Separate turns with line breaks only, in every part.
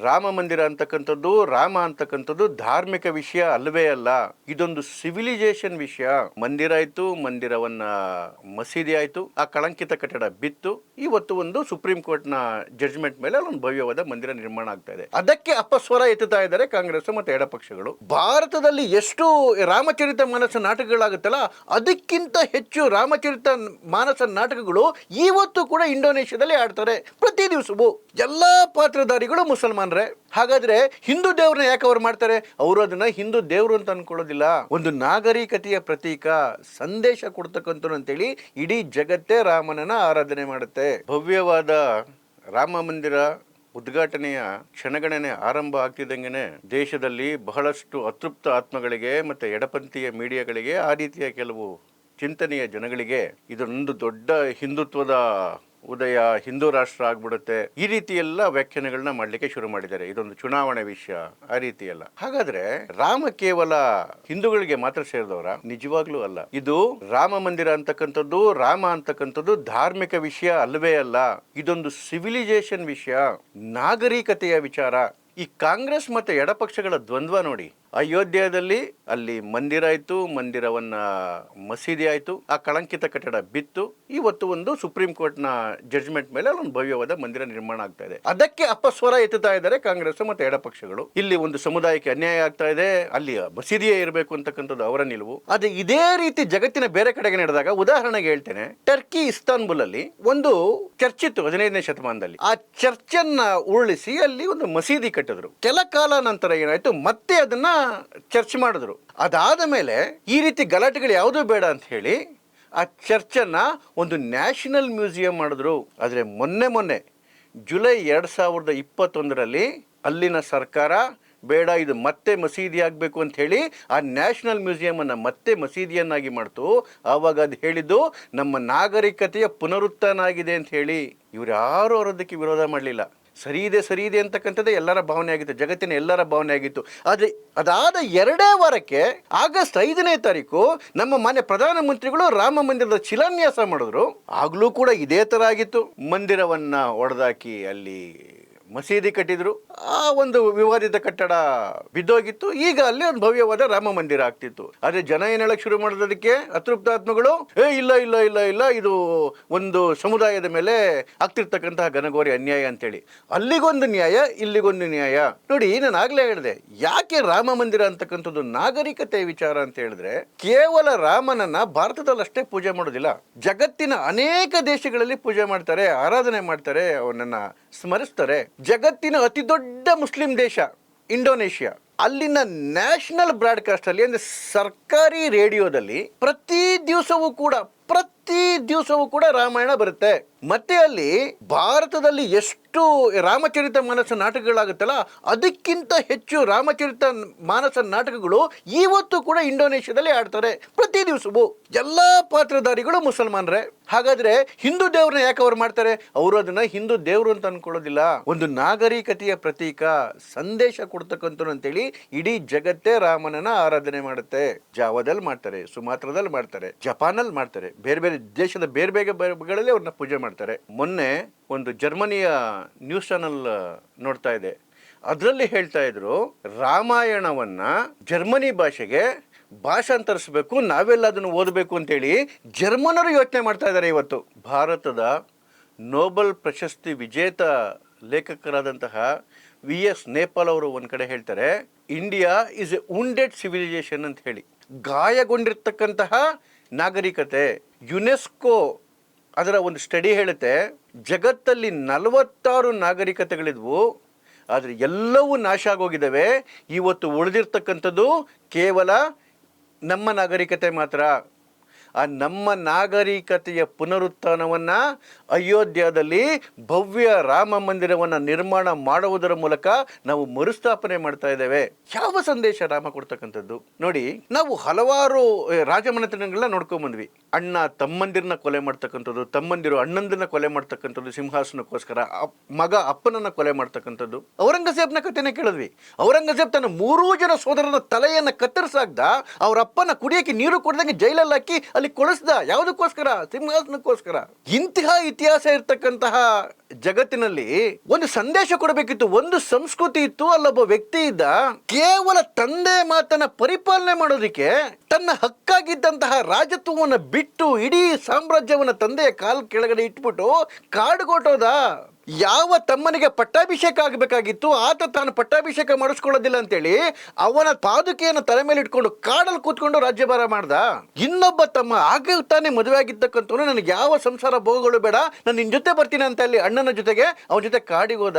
ರಾಮ ಮಂದಿರ ಅಂತಕ್ಕಂಥದ್ದು, ರಾಮ ಅಂತಕ್ಕಂಥದ್ದು ಧಾರ್ಮಿಕ ವಿಷಯ ಅಲ್ಲವೇ ಅಲ್ಲ. ಇದೊಂದು ಸಿವಿಲೈಸೇಷನ್ ವಿಷಯ. ಮಂದಿರ ಆಯ್ತು, ಮಂದಿರವನ್ನ ಮಸೀದಿ ಆಯ್ತು, ಆ ಕಳಂಕಿತ ಕಟ್ಟಡ ಬಿತ್ತು. ಇವತ್ತು ಒಂದು ಸುಪ್ರೀಂ ಕೋರ್ಟ್ ನ ಜಡ್ಜ್ಮೆಂಟ್ ಮೇಲೆ ಒಂದು ಭವ್ಯವಾದ ಮಂದಿರ ನಿರ್ಮಾಣ ಆಗ್ತಾ ಇದೆ. ಅದಕ್ಕೆ ಅಪಸ್ವರ ಎತ್ತುತ್ತಾ ಇದ್ದಾರೆ ಕಾಂಗ್ರೆಸ್ ಮತ್ತು ಎಡಪಕ್ಷಗಳು. ಭಾರತದಲ್ಲಿ ಎಷ್ಟು ರಾಮಚರಿತ ಮಾನಸ ನಾಟಕಗಳಾಗುತ್ತಲ್ಲ, ಅದಕ್ಕಿಂತ ಹೆಚ್ಚು ರಾಮಚರಿತ ಮಾನಸ ನಾಟಕಗಳು ಇವತ್ತು ಕೂಡ ಇಂಡೋನೇಷ್ಯಾದಲ್ಲಿ ಆಡ್ತಾರೆ. ಪ್ರತಿ ದಿವಸವೂ ಎಲ್ಲಾ ಪಾತ್ರಧಾರಿಗಳು ಮುಸಲ್ಮಾನರೇ. ಹಾಗಾದ್ರೆ ಹಿಂದೂ ದೇವ್ರನ್ನ ಯಾಕೆ ಅವ್ರು ಮಾಡ್ತಾರೆ? ಅವರು ಅದನ್ನ ಹಿಂದೂ ದೇವರು ಅಂತ ಅನ್ಕೊಳ್ಳೋದಿಲ್ಲ. ಒಂದು ನಾಗರಿಕತೆಯ ಪ್ರತೀಕ, ಸಂದೇಶ ಕೊಡ್ತಕ್ಕಂಥ ಅಂತೇಳಿ ಇಡೀ ಜಗತ್ತೇ ರಾಮನನ್ನ ಆರಾಧನೆ ಮಾಡುತ್ತೆ. ಭವ್ಯವಾದ ರಾಮ ಮಂದಿರ ಉದ್ಘಾಟನೆಯ ಕ್ಷಣಗಣನೆ ಆರಂಭ ಆಗ್ತಿದ್ದಂಗೆನೆ ದೇಶದಲ್ಲಿ ಬಹಳಷ್ಟು ಅತೃಪ್ತ ಆತ್ಮಗಳಿಗೆ ಮತ್ತೆ ಎಡಪಂಥೀಯ ಮೀಡಿಯಾಗಳಿಗೆ, ಆ ರೀತಿಯ ಕೆಲವು ಚಿಂತನೆಯ ಜನಗಳಿಗೆ ಇದೊಂದು ದೊಡ್ಡ ಹಿಂದುತ್ವದ ಉದಯ, ಹಿಂದೂ ರಾಷ್ಟ್ರ ಆಗ್ಬಿಡುತ್ತೆ, ಈ ರೀತಿ ಎಲ್ಲ ವ್ಯಾಖ್ಯಾನಗಳನ್ನ ಮಾಡ್ಲಿಕ್ಕೆ ಶುರು ಮಾಡಿದ್ದಾರೆ. ಇದೊಂದು ಚುನಾವಣೆ ವಿಷಯ, ಆ ರೀತಿ ಎಲ್ಲ. ಹಾಗಾದ್ರೆ ರಾಮ ಕೇವಲ ಹಿಂದೂಗಳಿಗೆ ಮಾತ್ರ ಸೇರಿದವರ? ನಿಜವಾಗ್ಲೂ ಅಲ್ಲ. ಇದು ರಾಮ ಮಂದಿರ ಅಂತಕ್ಕಂಥದ್ದು, ರಾಮ ಅಂತಕ್ಕಂಥದ್ದು ಧಾರ್ಮಿಕ ವಿಷಯ ಅಲ್ಲವೇ ಅಲ್ಲ. ಇದೊಂದು ಸಿವಿಲೈಸೇಷನ್ ವಿಷಯ, ನಾಗರಿಕತೆಯ ವಿಚಾರ. ಈ ಕಾಂಗ್ರೆಸ್ ಮತ್ತೆ ಎಡಪಕ್ಷಗಳ ದ್ವಂದ್ವ ನೋಡಿ. ಅಯೋಧ್ಯೆಯಲ್ಲಿ ಅಲ್ಲಿ ಮಂದಿರ ಆಯ್ತು, ಮಂದಿರವನ್ನ ಮಸೀದಿ ಆಯ್ತು, ಆ ಕಳಂಕಿತ ಕಟ್ಟಡ ಬಿತ್ತು. ಇವತ್ತು ಒಂದು ಸುಪ್ರೀಂ ಕೋರ್ಟ್ ನ ಜಡ್ಜ್ಮೆಂಟ್ ಮೇಲೆ ಒಂದು ಭವ್ಯವಾದ ಮಂದಿರ ನಿರ್ಮಾಣ ಆಗ್ತಾ ಇದೆ. ಅದಕ್ಕೆ ಅಪಸ್ವರ ಎತ್ತುತ್ತಾ ಇದ್ದಾರೆ ಕಾಂಗ್ರೆಸ್ ಮತ್ತು ಎಡಪಕ್ಷಗಳು. ಇಲ್ಲಿ ಒಂದು ಸಮುದಾಯಕ್ಕೆ ಅನ್ಯಾಯ ಆಗ್ತಾ ಇದೆ, ಅಲ್ಲಿ ಮಸೀದಿಯೇ ಇರಬೇಕು ಅಂತಕ್ಕಂಥದ್ದು ಅವರ ನಿಲುವು. ಅದು ಇದೇ ರೀತಿ ಜಗತ್ತಿನ ಬೇರೆ ಕಡೆಗೆ ನಡೆದಾಗ, ಉದಾಹರಣೆಗೆ ಹೇಳ್ತೇನೆ, ಟರ್ಕಿ ಇಸ್ತಾನ್ಬುಲ್ ಅಲ್ಲಿ ಒಂದು ಚರ್ಚ್ ಇತ್ತು 15ನೇ ಶತಮಾನದಲ್ಲಿ. ಆ ಚರ್ಚ್ ಅನ್ನ ಉರುಳಿಸಿ ಅಲ್ಲಿ ಒಂದು ಮಸೀದಿ ಕಟ್ಟಿದ್ರು. ಕೆಲ ಕಾಲ ನಂತರ ಏನಾಯ್ತು, ಮತ್ತೆ ಅದನ್ನ ಚರ್ಚ್ ಮಾಡಿದ್ರು. ಅದಾದ ಮೇಲೆ ಈ ರೀತಿ ಗಲಾಟೆಗಳು ಯಾವುದೂ ಬೇಡ ಅಂತ ಹೇಳಿ ಆ ಚರ್ಚನ್ನ ಒಂದು ನ್ಯಾಷನಲ್ ಮ್ಯೂಸಿಯಂ ಮಾಡಿದ್ರು. ಆದರೆ ಮೊನ್ನೆ ಜುಲೈ 2021ರಲ್ಲಿ ಅಲ್ಲಿನ ಸರ್ಕಾರ ಬೇಡ, ಇದು ಮತ್ತೆ ಮಸೀದಿ ಆಗಬೇಕು ಅಂತ ಹೇಳಿ ಆ ನ್ಯಾಷನಲ್ ಮ್ಯೂಸಿಯಮನ್ನು ಮತ್ತೆ ಮಸೀದಿಯನ್ನಾಗಿ ಮಾಡ್ತು. ಆವಾಗ ಅದು ಹೇಳಿದ್ದು ನಮ್ಮ ನಾಗರಿಕತೆಯ ಪುನರುತ್ಥಾನ ಆಗಿದೆ ಅಂತ ಹೇಳಿ. ಇವ್ರು ಯಾರು ಅದಕ್ಕೆ ವಿರೋಧ ಮಾಡಲಿಲ್ಲ. ಸರಿ ಇದೆ ಅಂತಕ್ಕಂಥದ್ದೇ ಎಲ್ಲರ ಭಾವನೆ ಆಗಿತ್ತು, ಜಗತ್ತಿನ ಎಲ್ಲರ ಭಾವನೆ ಆಗಿತ್ತು. ಆದರೆ ಅದಾದ 2 ವಾರಕ್ಕೆ ಆಗಸ್ಟ್ 5ನೇ ತಾರೀಕು ನಮ್ಮ ಮಾನ್ಯ ಪ್ರಧಾನಮಂತ್ರಿಗಳು ರಾಮ ಮಂದಿರದ ಶಿಲಾನ್ಯಾಸ ಮಾಡಿದ್ರು. ಆಗ್ಲೂ ಕೂಡ ಇದೇ ತರ ಆಗಿತ್ತು. ಮಂದಿರವನ್ನ ಒಡೆದಾಕಿ ಅಲ್ಲಿ ಮಸೀದಿ ಕಟ್ಟಿದ್ರು. ಆ ಒಂದು ವಿವಾದಿತ ಕಟ್ಟಡ ಬಿದ್ದೋಗಿತ್ತು. ಈಗ ಅಲ್ಲಿ ಒಂದು ಭವ್ಯವಾದ ರಾಮ ಮಂದಿರ ಆಗ್ತಿತ್ತು. ಆದ್ರೆ ಜನ ಏನ್ ಹೇಳಕ್ ಶುರು ಮಾಡೋದಕ್ಕೆ ಅತೃಪ್ತಾತ್ಮಗಳು, ಇಲ್ಲ ಇದು ಒಂದು ಸಮುದಾಯದ ಮೇಲೆ ಆಗ್ತಿರ್ತಕ್ಕಂತಹ ಘನಘೋರಿ ಅನ್ಯಾಯ ಅಂತೇಳಿ. ಅಲ್ಲಿಗೊಂದು ನ್ಯಾಯ, ಇಲ್ಲಿಗೊಂದು ನ್ಯಾಯ. ನೋಡಿ, ನಾನು ಆಗ್ಲೇ ಹೇಳಿದೆ, ಯಾಕೆ ರಾಮ ಮಂದಿರ ಅಂತಕ್ಕಂಥದ್ದು ನಾಗರಿಕತೆ ವಿಚಾರ ಅಂತ ಹೇಳಿದ್ರೆ, ಕೇವಲ ರಾಮನನ್ನ ಭಾರತದಲ್ಲಿ ಅಷ್ಟೇ ಪೂಜೆ ಮಾಡೋದಿಲ್ಲ, ಜಗತ್ತಿನ ಅನೇಕ ದೇಶಗಳಲ್ಲಿ ಪೂಜೆ ಮಾಡ್ತಾರೆ, ಆರಾಧನೆ ಮಾಡ್ತಾರೆ, ಅವನನ್ನ ಸ್ಮರಿಸ್ತಾರೆ. ಜಗತ್ತಿನ ಅತಿ ದೊಡ್ಡ ಮುಸ್ಲಿಂ ದೇಶ ಇಂಡೋನೇಷ್ಯಾ, ಅಲ್ಲಿನ ನ್ಯಾಷನಲ್ ಬ್ರಾಡ್ಕಾಸ್ಟ್ ಅಲ್ಲಿ ಅಂದ್ರೆ ಸರ್ಕಾರಿ ರೇಡಿಯೋದಲ್ಲಿ ಪ್ರತಿ ದಿವಸವೂ ಕೂಡ ರಾಮಾಯಣ ಬರುತ್ತೆ. ಮತ್ತೆ ಅಲ್ಲಿ ಭಾರತದಲ್ಲಿ ಎಷ್ಟು ರಾಮಚರಿತ ಮಾನಸ ನಾಟಕಗಳಾಗುತ್ತಲ್ಲ, ಅದಕ್ಕಿಂತ ಹೆಚ್ಚು ರಾಮಚರಿತ ಮಾನಸ ನಾಟಕಗಳು ಇವತ್ತು ಕೂಡ ಇಂಡೋನೇಷ್ಯಾದಲ್ಲಿ ಆಡ್ತಾರೆ. ಪ್ರತಿ ದಿವಸವೂ ಎಲ್ಲಾ ಪಾತ್ರಧಾರಿಗಳು ಮುಸಲ್ಮಾನರೇ. ಹಾಗಾದ್ರೆ ಹಿಂದೂ ದೇವ್ರನ್ನ ಯಾಕೆ ಅವ್ರು ಮಾಡ್ತಾರೆ? ಅವರು ಅದನ್ನ ಹಿಂದೂ ದೇವ್ರು ಅಂತ ಅನ್ಕೊಳ್ಳೋದಿಲ್ಲ. ಒಂದು ನಾಗರಿಕತೆಯ ಪ್ರತೀಕ, ಸಂದೇಶ ಕೊಡ್ತಕ್ಕಂಥ ಅಂತೇಳಿ ಇಡೀ ಜಗತ್ತೇ ರಾಮನನ್ನ ಆರಾಧನೆ ಮಾಡುತ್ತೆ. ಜಾವಾದಲ್ಲಿ ಮಾಡ್ತಾರೆ, ಸುಮಾತ್ರದಲ್ಲಿ ಮಾಡ್ತಾರೆ, ಜಪಾನಲ್ಲಿ ಮಾಡ್ತಾರೆ, ಬೇರೆ ಬೇರೆ ದೇಶದ ಬೇರೆ ಬೇರೆಗಳಲ್ಲಿ ಅವ್ರನ್ನ ಪೂಜೆ ಮಾಡ್ತಾರೆ. ಮೊನ್ನೆ ಒಂದು ಜರ್ಮನಿಯ ನ್ಯೂಸ್ ಚಾನಲ್ ನೋಡ್ತಾ ಇದೆ, ಅದರಲ್ಲಿ ಹೇಳ್ತಾ ಇದ್ರು, ರಾಮಾಯಣವನ್ನ ಜರ್ಮನಿ ಭಾಷೆಗೆ ಭಾಷಾಂತರಿಸಬೇಕು, ನಾವೆಲ್ಲ ಅದನ್ನು ಓದಬೇಕು ಅಂತೇಳಿ ಜರ್ಮನರು ಯೋಚನೆ ಮಾಡ್ತಾ ಇದ್ದಾರೆ. ಇವತ್ತು ಭಾರತದ ನೋಬೆಲ್ ಪ್ರಶಸ್ತಿ ವಿಜೇತ ಲೇಖಕರಾದಂತಹ VS ನೇಪಾಲ್ ಅವರು ಒಂದು ಕಡೆ ಹೇಳ್ತಾರೆ, ಇಂಡಿಯಾ ಇಸ್ ಎ ವುಂಡೆಡ್ ಸಿವಿಲೈಸೇಷನ್ ಅಂತ ಹೇಳಿ. ಗಾಯಗೊಂಡಿರ್ತಕ್ಕಂತಹ ನಾಗರಿಕತೆ. ಯುನೆಸ್ಕೋ ಅದರ ಒಂದು ಸ್ಟಡಿ ಹೇಳುತ್ತೆ, ಜಗತ್ತಲ್ಲಿ 46 ನಾಗರಿಕತೆಗಳಿದ್ವು, ಆದರೆ ಎಲ್ಲವೂ ನಾಶ ಆಗೋಗಿದ್ದಾವೆ. ಇವತ್ತು ಉಳಿದಿರ್ತಕ್ಕಂಥದ್ದು ಕೇವಲ ನಮ್ಮ ನಾಗರಿಕತೆ ಮಾತ್ರ. ಆ ನಮ್ಮ ನಾಗರಿಕತೆಯ ಪುನರುತ್ಥಾನವನ್ನು ಅಯೋಧ್ಯೆಯಲ್ಲಿ ಭವ್ಯ ರಾಮ ಮಂದಿರವನ್ನು ನಿರ್ಮಾಣ ಮಾಡುವುದರ ಮೂಲಕ ನಾವು ಮರುಸ್ಥಾಪನೆ ಮಾಡ್ತಾ ಇದ್ದೇವೆ. ಯಾವ ಸಂದೇಶ ರಾಮ ಕೊಡ್ತಕ್ಕಂಥದ್ದು ನೋಡಿ. ನಾವು ಹಲವಾರು ರಾಜಮನೆತನಗಳನ್ನ ನೋಡ್ಕೊಂಡ್ ಬಂದ್ವಿ. ಅಣ್ಣ ತಮ್ಮಂದಿರನ್ನ ಕೊಲೆ ಮಾಡ್ತಕ್ಕಂಥದ್ದು, ತಮ್ಮಂದಿರು ಅಣ್ಣಂದಿರನ್ನ ಕೊಲೆ ಮಾಡ್ತಕ್ಕಂಥದ್ದು ಸಿಂಹಾಸನಕ್ಕೋಸ್ಕರ, ಮಗ ಅಪ್ಪನನ್ನ ಕೊಲೆ ಮಾಡ್ತಕ್ಕಂಥದ್ದು. ಔರಂಗಜೇಬ್ನ ಕಥೆನೇ ಕೇಳಿದ್ವಿ. ಔರಂಗಜೇಬ್ ತನ್ನ 3 ಜನ ಸೋದರನ ತಲೆಯನ್ನ ಕತ್ತರಿಸಾಗ್ದ, ಅವ್ರ ಅಪ್ಪನ ಕುಡಿಯಕ್ಕೆ ನೀರು ಕೊಡ್ದಂಗೆ ಜೈಲಲ್ಲಿ ಹಾಕಿ ಅಲ್ಲಿ ಕೊಳಿಸ್ದ. ಯಾವುದಕ್ಕೋಸ್ಕರ? ಸಿಂಹಾಸನಕ್ಕೋಸ್ಕರ. ಇಂತಹ ಇತಿಹಾಸ ಇರ್ತಕ್ಕಂತಹ ಜಗತ್ತಿನಲ್ಲಿ ಒಂದು ಸಂದೇಶ ಕೊಡಬೇಕಿತ್ತು, ಒಂದು ಸಂಸ್ಕೃತಿ ಇತ್ತು. ಅಲ್ಲೊಬ್ಬ ವ್ಯಕ್ತಿ ಇದ್ದ, ಕೇವಲ ತಂದೆ ಮಾತನ್ನ ಪರಿಪಾಲನೆ ಮಾಡೋದಿಕ್ಕೆ ತನ್ನ ಹಕ್ಕಾಗಿದ್ದಂತಹ ರಾಜತ್ವವನ್ನು ಬಿಟ್ಟು ಇಡೀ ಸಾಮ್ರಾಜ್ಯವನ್ನ ತಂದೆಯ ಕಾಲ್ ಕೆಳಗಡೆ ಇಟ್ಬಿಟ್ಟು ಕಾಡುಗೊಟ್ಟೋದ. ಯಾವ ತಮ್ಮನಿಗೆ ಪಟ್ಟಾಭಿಷೇಕ ಆಗಬೇಕಾಗಿತ್ತು ಆತ ತಾನು ಪಟ್ಟಾಭಿಷೇಕ ಮಾಡಿಸ್ಕೊಳ್ಳೋದಿಲ್ಲ ಅಂತೇಳಿ ಅವನ ಪಾದುಕೆಯನ್ನು ತಲೆ ಮೇಲೆ ಇಟ್ಕೊಂಡು ಕಾಡಲ್ಲಿ ಕೂತ್ಕೊಂಡು ರಾಜ್ಯಭಾರ ಮಾಡ್ದ. ಇನ್ನೊಬ್ಬ ತಮ್ಮ ಆಗ ತಾನೇ ಮದುವೆ ಆಗಿದ್ದಕ್ಕಂತೂ ನನಗೆ ಯಾವ ಸಂಸಾರ ಭೋಗಗಳು ಬೇಡ, ನಾನು ನಿನ್ ಜೊತೆ ಬರ್ತೀನಿ ಅಂತ ಹೇಳಿ ಅಣ್ಣನ ಜೊತೆಗೆ ಅವನ ಜೊತೆ ಕಾಡಿಗೆ ಹೋದ.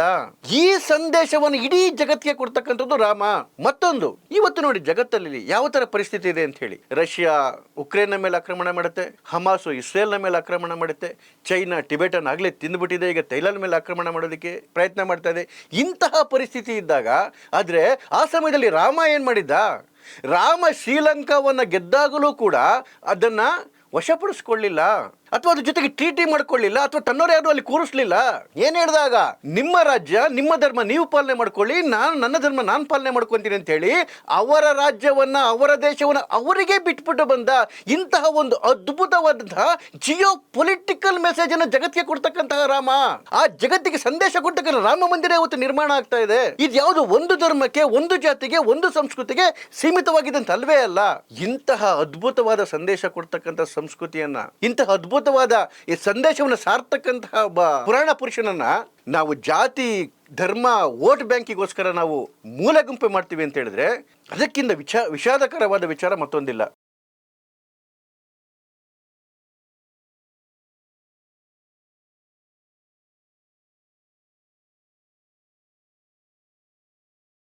ಈ ಸಂದೇಶವನ್ನು ಇಡೀ ಜಗತ್ತಿಗೆ ಕೊಡ್ತಕ್ಕಂಥದ್ದು ರಾಮ. ಮತ್ತೊಂದು, ಇವತ್ತು ನೋಡಿ ಜಗತ್ತಲ್ಲಿ ಯಾವ ತರ ಪರಿಸ್ಥಿತಿ ಇದೆ ಅಂತ ಹೇಳಿ. ರಷ್ಯಾ ಉಕ್ರೇನ್ನ ಮೇಲೆ ಆಕ್ರಮಣ ಮಾಡುತ್ತೆ, ಹಮಾಸು ಇಸ್ರೇಲ್ನ ಮೇಲೆ ಆಕ್ರಮಣ ಮಾಡುತ್ತೆ, ಚೈನಾ ಟಿಬೆಟನ್ ಆಗ್ಲೇ ತಿಂದ್ಬಿಟ್ಟಿದೆ, ಈಗ ಥೈಲ್ಯಾಂಡ್ ಮೇಲೆ ಆಕ್ರಮಣ ಮಾಡೋದಕ್ಕೆ ಪ್ರಯತ್ನ ಮಾಡ್ತಾ ಇದೆ. ಇಂತಹ ಪರಿಸ್ಥಿತಿ ಇದ್ದಾಗ ಆದ್ರೆ ಆ ಸಮಯದಲ್ಲಿ ರಾಮ ಏನ್ ಮಾಡಿದ್ದ? ರಾಮ ಶ್ರೀಲಂಕಾವನ್ನ ಗೆದ್ದಾಗಲೂ ಕೂಡ ಅದನ್ನ ವಶಪಡಿಸ್ಕೊಳ್ಳಿಲ್ಲ, ಅಥವಾ ಅದ್ರ ಜೊತೆಗೆ ಟ್ರೀಟಿ ಮಾಡ್ಕೊಳ್ಳಿಲ್ಲ, ಅಥವಾ ತನ್ನೋರು ಯಾರು ಅಲ್ಲಿ ಕೂರಿಸ್ಲಿಲ್ಲ. ಏನ್ ಹೇಳಿದಾಗ, ನಿಮ್ಮ ರಾಜ್ಯ ನಿಮ್ಮ ಧರ್ಮ ನೀವು ಪಾಲನೆ ಮಾಡ್ಕೊಳ್ಳಿ, ನಾನು ನನ್ನ ಧರ್ಮ ನಾನು ಪಾಲನೆ ಮಾಡ್ಕೊಂತೀನಿ ಅಂತ ಹೇಳಿ ಅವರ ರಾಜ್ಯವನ್ನ ಅವರ ದೇಶವನ್ನ ಅವರಿಗೆ ಬಿಟ್ಬಿಟ್ಟು ಬಂದ. ಇಂತಹ ಒಂದು ಅದ್ಭುತವಾದಂತಹ ಜಿಯೋ ಪೊಲಿಟಿಕಲ್ ಮೆಸೇಜ್ ಅನ್ನು ಜಗತ್ತಿಗೆ ಕೊಡ್ತಕ್ಕಂತಹ ರಾಮ, ಆ ಜಗತ್ತಿಗೆ ಸಂದೇಶ ಕೊಡ್ತಕ್ಕಂಥ ರಾಮ ಮಂದಿರ ಇವತ್ತು ನಿರ್ಮಾಣ ಆಗ್ತಾ ಇದೆ. ಇದು ಯಾವುದು ಒಂದು ಧರ್ಮಕ್ಕೆ, ಒಂದು ಜಾತಿಗೆ, ಒಂದು ಸಂಸ್ಕೃತಿಗೆ ಸೀಮಿತವಾಗಿದ್ದಂತ ಅಲ್ವೇ ಅಲ್ಲ. ಇಂತಹ ಅದ್ಭುತವಾದ ಸಂದೇಶ ಕೊಡ್ತಕ್ಕಂಥ ಸಂಸ್ಕೃತಿಯನ್ನ, ಇಂತಹ ಅದ್ಭುತವಾದ ಈ ಸಂದೇಶವನ್ನು ಸಾರ್ತಕ್ಕಂತಹ ಒಬ್ಬ ಪುರಾಣ ಪುರುಷನನ್ನ ನಾವು ಜಾತಿ ಧರ್ಮ ವೋಟ್ ಬ್ಯಾಂಕಿಗೋಸ್ಕರ ನಾವು ಮೂಲೆ ಗುಂಪು ಮಾಡ್ತೀವಿ ಅಂತ ಹೇಳಿದ್ರೆ ಅದಕ್ಕಿಂತ ವಿಷಾದಕರವಾದ ವಿಚಾರ ಮತ್ತೊಂದಿಲ್ಲ.